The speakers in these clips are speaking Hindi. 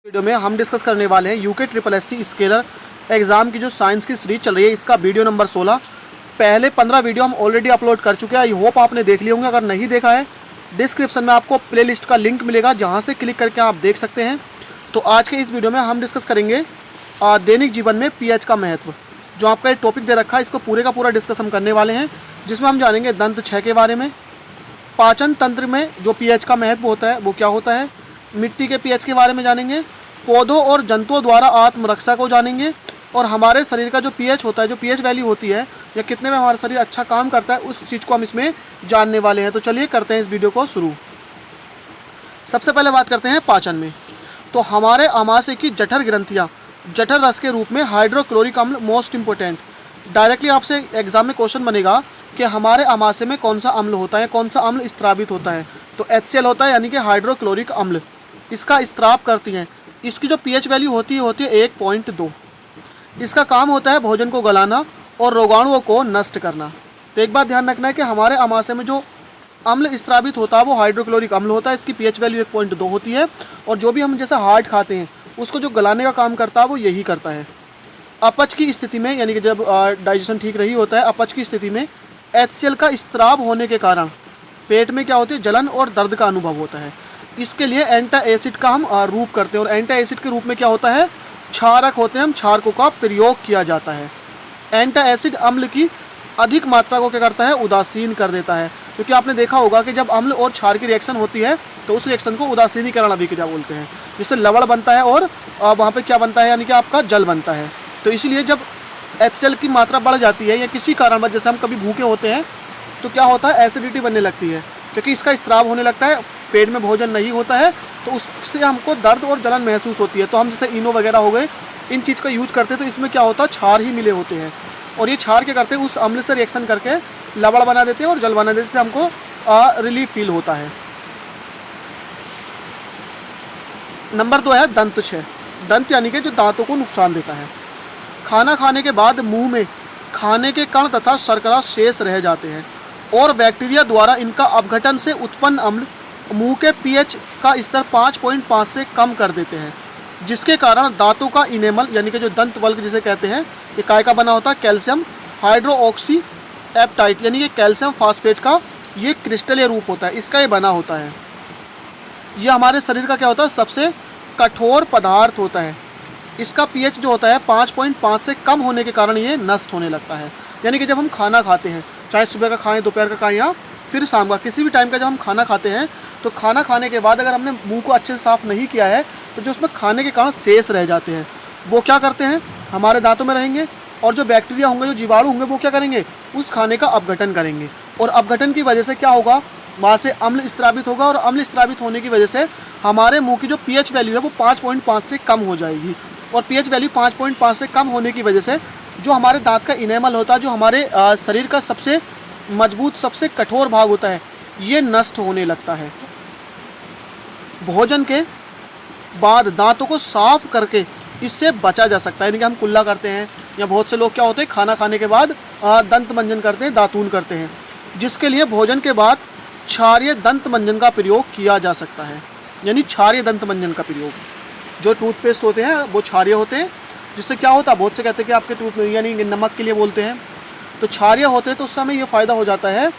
वीडियो में हम डिस्कस करने वाले हैं UK triple SC scalar exam की जो साइंस की सीरीज चल रही है, इसका वीडियो नंबर 16। पहले 15 वीडियो हम ऑलरेडी अपलोड कर चुके हैं। आई होप आपने देख लिए होंगे। अगर नहीं देखा है, डिस्क्रिप्शन में आपको प्लेलिस्ट का लिंक मिलेगा, जहां से क्लिक करके आप देख सकते हैं। तो आज के इस वीडियो में हम डिस्कस करेंगे दैनिक जीवन में पीएच का महत्व। जो आपका एक टॉपिक दे रखा है, इसको पूरे का पूरा डिस्कस हम करने वाले हैं, जिसमें हम जानेंगे दंत 6 के बारे में, पाचन तंत्र में जो पीएच का महत्व होता है वो क्या होता है, मिट्टी के पीएच के बारे में जानेंगे, पौधों और जंतुओं द्वारा आत्मरक्षा को जानेंगे, और हमारे शरीर का जो पीएच होता है, जो पीएच वैल्यू होती है या कितने में हमारा शरीर अच्छा काम करता है, उस चीज़ को हम इसमें जानने वाले हैं। तो चलिए करते हैं इस वीडियो को शुरू। सबसे पहले बात करते हैं पाचन में। तो हमारे आमाशय की जठर ग्रंथियाँ जठर रस के रूप में हाइड्रोक्लोरिक अम्ल मोस्ट इंपॉर्टेंट। डायरेक्टली आपसे एग्जाम में क्वेश्चन बनेगा कि हमारे आमाशय में कौन सा अम्ल होता है, कौन सा अम्ल स्त्रावित होता है। तो HCl होता है, यानी कि हाइड्रोक्लोरिक अम्ल। इसका स्त्राव करती हैं। इसकी जो पीएच वैल्यू होती है 1.2। इसका काम होता है भोजन को गलाना और रोगाणुओं को नष्ट करना। तो एक बात ध्यान रखना है कि हमारे आमाशय में जो अम्ल स्त्रावित होता है वो हाइड्रोक्लोरिक अम्ल होता है। इसकी पीएच वैल्यू 1.2 होती है। और जो भी हम जैसे हार्ड खाते हैं, उसको जो गलाने का काम करता है वो यही करता है। अपच की स्थिति में, यानी कि जब डाइजेशन ठीक नहीं होता है, अपच की स्थिति में HCl का स्त्राव होने के कारण पेट में क्या होती है, जलन और दर्द का अनुभव होता है। इसके लिए एंटा एसिड का हम रूप करते हैं, और एंटा एसिड के रूप में क्या होता है, क्षारक होते हैं, हम क्षारकों का प्रयोग किया जाता है। एंटा एसिड अम्ल की अधिक मात्रा को क्या करता है, उदासीन कर देता है। क्योंकि आपने देखा होगा कि जब अम्ल और क्षार की रिएक्शन होती है तो उस रिएक्शन को उदासीनीकरण अभिक्रिया बोलते हैं, जिससे लवण बनता है और वहाँ पे क्या बनता है, यानी कि आपका जल बनता है। तो इसीलिए जब HCl की मात्रा बढ़ जाती है या किसी कारणवश, जैसे हम कभी भूखे होते हैं तो क्या होता है, एसिडिटी बनने लगती है, क्योंकि इसका स्त्राव होने लगता है, पेट में भोजन नहीं होता है, तो उससे हमको दर्द और जलन महसूस होती है। तो हम जैसे इनो वगैरह हो गए, इन चीज़ का यूज करते हैं, तो इसमें क्या होता है, क्षार ही मिले होते हैं, और ये क्षार क्या करते हैं, उस अम्ल से रिएक्शन करके लवण बना देते हैं और जल बना देते हैं, जिससे हमको रिलीफ फील होता है। नंबर 2 है दंत 6। दंत यानी कि जो दांतों को नुकसान देता है। खाना खाने के बाद मुंह में खाने के कण तथा शर्करा शेष रह जाते हैं, और बैक्टीरिया द्वारा इनका अपघटन से उत्पन्न अम्ल मुंह के पीएच का स्तर 5.5 से कम कर देते हैं, जिसके कारण दांतों का इनेमल, यानी कि जो दंत वल्क जिसे कहते हैं, ये काय का बना होता है, कैल्शियम हाइड्रोक्सी एप्टाइट, यानी कि कैल्शियम फास्फेट का ये क्रिस्टलीय रूप होता है, इसका ये बना होता है। ये हमारे शरीर का क्या होता है, सबसे कठोर पदार्थ होता है। इसका पीएच जो होता है 5.5 से कम होने के कारण ये नष्ट होने लगता है। यानी कि जब हम खाना खाते हैं, चाहे सुबह का खाएं, दोपहर का खाएं या फिर शाम का, किसी भी टाइम का जब हम खाना खाते हैं, तो खाना खाने के बाद अगर हमने मुंह को अच्छे से साफ़ नहीं किया है, तो जो उसमें खाने के कारण शेष रह जाते हैं, वो क्या करते हैं, हमारे दांतों में रहेंगे, और जो बैक्टीरिया होंगे, जो जीवाणु होंगे, वो क्या करेंगे, उस खाने का अपघटन करेंगे, और अपघटन की वजह से क्या होगा, वहाँ से अम्ल स्त्रावित होगा, और अम्ल स्त्रावित होने की वजह से हमारे मुँह की जो पीएच वैल्यू है वो 5.5 से कम हो जाएगी। और पीएच वैल्यू 5.5 से कम होने की वजह से जो हमारे दांत का इनेमल होता है, जो हमारे शरीर का सबसे मजबूत, सबसे कठोर भाग होता है, ये नष्ट होने लगता है। भोजन के बाद दांतों को साफ करके इससे बचा जा सकता है। यानी कि हम कुल्ला करते हैं, या बहुत से लोग क्या होते हैं, खाना खाने के बाद दंत मंजन करते हैं, दातून करते हैं, जिसके लिए भोजन के बाद क्षारीय दंत मंजन का प्रयोग किया जा सकता है। यानी क्षारीय दंत मंजन का प्रयोग, जो टूथपेस्ट होते हैं वो क्षारीय होते हैं, जिससे क्या होता है, बहुत से कहते हैं कि आपके टूथ में, यानी नमक के लिए बोलते हैं, तो क्षारीय होते हैं, तो उससे हमें ये फ़ायदा हो जाता है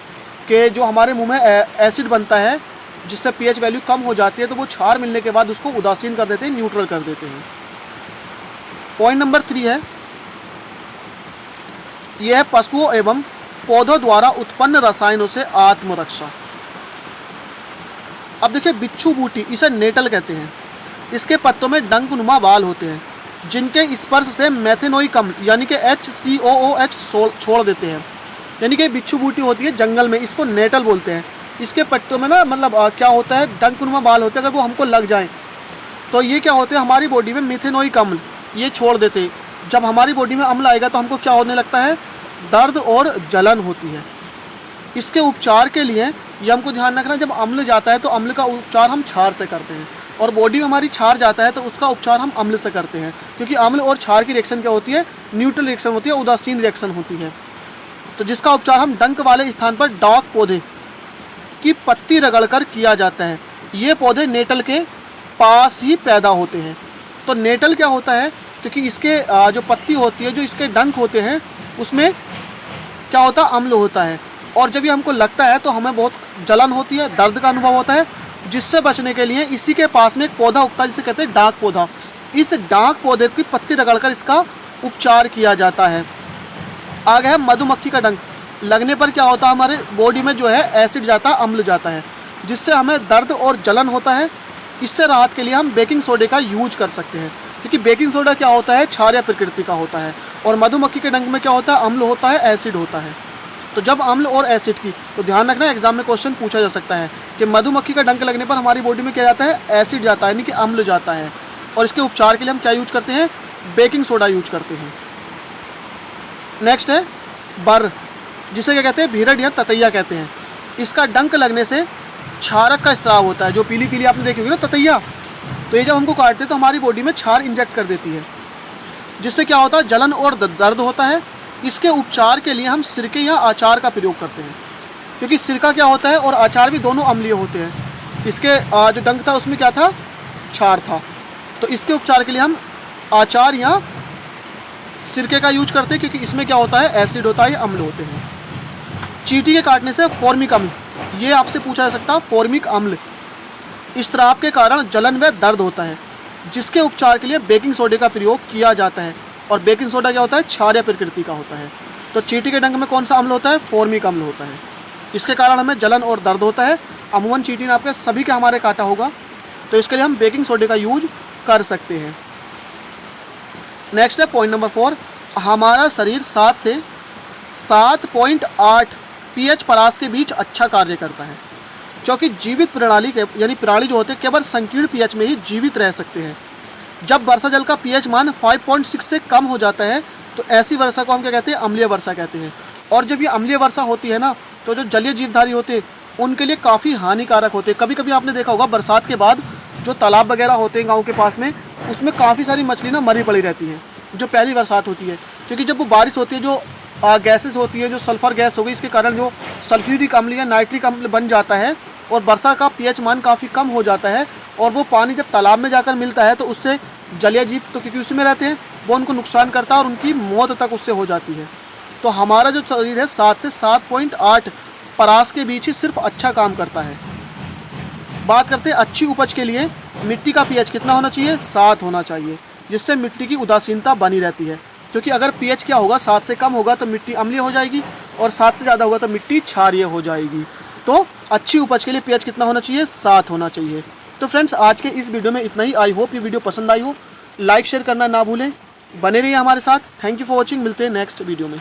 कि जो हमारे मुंह में एसिड बनता है, जिससे पीएच वैल्यू कम हो जाती है, तो वो क्षार मिलने के बाद उसको उदासीन कर देते हैं, न्यूट्रल कर देते हैं। पॉइंट नंबर 3 है, यह है पशुओं एवं पौधों द्वारा उत्पन्न रसायनों से आत्मरक्षा। अब देखिए, बिच्छू बूटी, इसे नेटल कहते हैं। इसके पत्तों में डंकनुमा बाल होते हैं, जिनके स्पर्श से मेथेनोइक अम्ल, यानी कि HCOOH छोड़ देते हैं। यानी कि बिच्छू बूटी होती है जंगल में, इसको नेटल बोलते हैं। इसके पत्तों में ना, मतलब क्या होता है, डंकनुमा बाल होते हैं। अगर वो हमको लग जाए तो ये क्या होते हैं, हमारी बॉडी में मेथेनोइक अम्ल ये छोड़ देते हैं। जब हमारी बॉडी में अम्ल आएगा तो हमको क्या होने लगता है, दर्द और जलन होती है। इसके उपचार के लिए ये हमको ध्यान रखना, जब अम्ल जाता है तो अम्ल का उपचार हम क्षार से करते हैं, और बॉडी में हमारी क्षार जाता है तो उसका उपचार हम अम्ल से करते हैं। क्योंकि अम्ल और क्षार की रिएक्शन क्या होती है, न्यूट्रल रिएक्शन होती है, उदासीन रिएक्शन होती है। तो जिसका उपचार हम डंक वाले स्थान पर डॉक पौधे की पत्ती रगड़कर किया जाता है। ये पौधे नेटल के पास ही पैदा होते हैं। तो नेटल क्या होता है, क्योंकि इसके जो पत्ती होती है, जो इसके डंक होते हैं, उसमें क्या होता है, अम्ल होता है। और जब ये हमको लगता है तो हमें बहुत जलन होती है, दर्द का अनुभव होता है, जिससे बचने के लिए इसी के पास में एक पौधा उगता है जिसे कहते हैं डाक पौधा। इस डाक पौधे की पत्ती रगड़कर इसका उपचार किया जाता है। आगे है मधुमक्खी का डंक। लगने पर क्या होता है, हमारे बॉडी में जो है एसिड जाता है, अम्ल जाता है, जिससे हमें दर्द और जलन होता है। इससे राहत के लिए हम बेकिंग सोडे का यूज कर सकते हैं, क्योंकि बेकिंग सोडा क्या होता है, क्षारीय प्रकृति का होता है। और मधुमक्खी के डंक में क्या होता है, अम्ल होता है, एसिड होता है। तो जब अम्ल और एसिड की, तो ध्यान रखना एग्जाम में क्वेश्चन पूछा जा सकता है कि मधुमक्खी का डंक लगने पर हमारी बॉडी में क्या जाता है, एसिड जाता है, यानी कि अम्ल जाता है। और इसके उपचार के लिए हम क्या यूज करते हैं, बेकिंग सोडा यूज करते हैं। नेक्स्ट है बर, जिसे क्या कहते हैं, भीरड या ततैया कहते हैं। इसका डंक लगने से क्षारक का स्त्राव होता है। जो पीली पीली आपने देखी होगी ना ततैया, तो ये जब हमको काटते हैं तो हमारी बॉडी में क्षार इंजेक्ट कर देती है, जिससे क्या होता है, जलन और दर्द होता है। इसके उपचार के लिए हम सिरके या अचार का प्रयोग करते हैं, क्योंकि सिरका क्या होता है और अचार भी दोनों अम्लीय होते हैं। इसके जो डंक था उसमें क्या था, क्षार था। तो इसके उपचार के लिए हम अचार या सिरके का यूज करते हैं, क्योंकि इसमें क्या होता है, एसिड होता है, अम्ल होते हैं। चींटी के काटने से फॉर्मिक अम्ल, ये आपसे पूछा जा सकता है, फॉर्मिक अम्ल स्त्राव के कारण जलन व दर्द होता है, जिसके उपचार के लिए बेकिंग सोडे का प्रयोग किया जाता है। और बेकिंग सोडा क्या होता है, क्षारीय प्रकृति का होता है। तो चींटी के डंक में कौन सा अम्ल होता है, फॉर्मिक अम्ल होता है। इसके कारण हमें जलन और दर्द होता है। अमूमन चींटी ने आपके सभी के हमारे काटा होगा, तो इसके लिए हम बेकिंग सोडे का यूज कर सकते हैं। नेक्स्ट है पॉइंट नंबर 4, हमारा शरीर 7 से 7.8 pH परास के बीच अच्छा कार्य करता है, क्योंकि जीवित प्रणाली के यानी प्राणी जो होते हैं केवल संकीर्ण pH में ही जीवित रह सकते हैं। जब वर्षा जल का pH मान 5.6 से कम हो जाता है तो ऐसी वर्षा को हम क्या कहते हैं, अम्लीय वर्षा कहते हैं। और जब ये अम्लीय वर्षा होती है ना, तो जो जलीय जीवधारी होते हैं उनके लिए काफ़ी हानिकारक होते हैं। कभी कभी आपने देखा होगा बरसात के बाद जो तालाब वगैरह होते हैं गाँव के पास में, उसमें काफ़ी सारी मछली ना मरी पड़ी रहती है, जो पहली बरसात होती है। क्योंकि जब वो बारिश होती है, जो गैसेस होती है, जो सल्फ़र गैस हो गई, इसके कारण जो सल्फ्यूरिक अम्ल या नाइट्रिक अम्ल बन जाता है और वर्षा का pH मान काफ़ी कम हो जाता है। और वो पानी जब तालाब में जाकर मिलता है तो उससे जलीय जीव तो क्योंकि उसमें रहते हैं, वो उनको नुकसान करता है और उनकी मौत तक उससे हो जाती है। तो हमारा जो शरीर है 7 से 7.8 परास के बीच ही सिर्फ अच्छा काम करता है। बात करते हैं अच्छी उपज के लिए मिट्टी का pH कितना होना चाहिए, 7 होना चाहिए, जिससे मिट्टी की उदासीनता बनी रहती है। क्योंकि अगर pH क्या होगा, 7 से कम होगा तो मिट्टी अम्लीय हो जाएगी, और 7 से ज़्यादा होगा तो मिट्टी क्षारीय हो जाएगी। तो अच्छी उपज के लिए pH कितना होना चाहिए, 7 होना चाहिए। तो फ्रेंड्स, आज के इस वीडियो में इतना ही। आई होप ये वीडियो पसंद आई हो। लाइक शेयर करना ना भूलें, बने रहिए हमारे साथ। Thank you for watching. मिलते हैं नेक्स्ट वीडियो में।